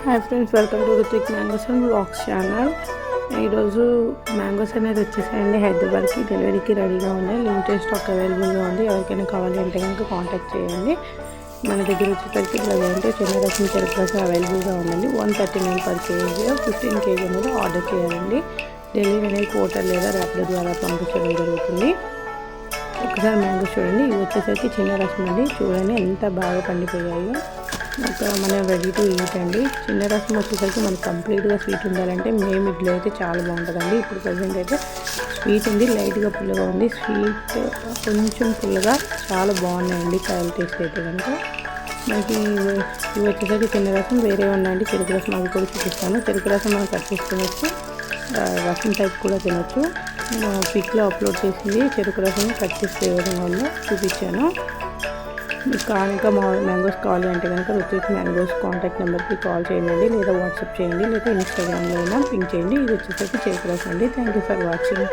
Hi friends, welcome to Ruthik mangoes and vlogs channel. ఈరోజు mangoes అనేది వచ్చేసాయండి. హైదరాబాద్కి డెలివరీకి రెడీగా ఉన్నాయి. లిమిటెడ్ స్టాక్ అవైలబుల్గా ఉంది. ఎవరికైనా కావాలి అంటే కనుక కాంటాక్ట్ చేయండి. మన దగ్గర వచ్చేసరికి ప్రజెంట్ చిన్న రకం చెరుకు రసం అవైలబుల్గా ఉందండి. 139 per kg, 15 kg అనేది ఆర్డర్ చేయాలండి. డెలివరీ అనేది పోర్టల్ లేదా ర్యాపిడో ద్వారా పంపించడం జరుగుతుంది. ఒకసారి మ్యాంగోస్ చూడండి. ఇవి వచ్చేసరికి చిన్న రసం అండి. చూడండి ఎంత బాగా పండిపోయాయో. మనం రెడీ టు ఈట్ అండి. చిన్న రసం వచ్చేసరికి మనకి కంప్లీట్గా స్వీట్ ఉండాలంటే మేము ఇడ్లీ అయితే చాలా బాగుంటుందండి. ఇప్పుడు ప్రజెంట్ అయితే స్వీట్ ఉంది, లైట్గా పుల్లగా ఉంది. స్వీట్ కొంచెం పుల్లగా చాలా బాగున్నాయండి. కాయల టేస్ట్ అయితే కనుక మనకి ఇవి వచ్చేసరికి చిన్న రసం వేరే ఉన్నాయండి. చెరుకు రసం అవి కూడా చూపిస్తాను. చెరుకు రసం మనం కట్ చేసి తినొచ్చు, రసం టైప్ కూడా తినొచ్చు. నేను పిక్లో అప్లోడ్ చేసింది చెరుకు రసం కట్ చేసి ఏ విధంగా ఉందో చూపించాను. మీకు ఇంకా మ్యాంగోస్ కావాలి అంటే కనుక రుతిక్ మ్యాంగోస్ కాంటాక్ట్ నెంబర్కి కాల్ చేయండి, లేదా వాట్సాప్ చేయండి, లేదా ఇన్స్టాగ్రామ్లో అయినా పింక్ చేయండి. ఇది వచ్చేసరికి చెరుకు రసం అండి. Thank you for watching.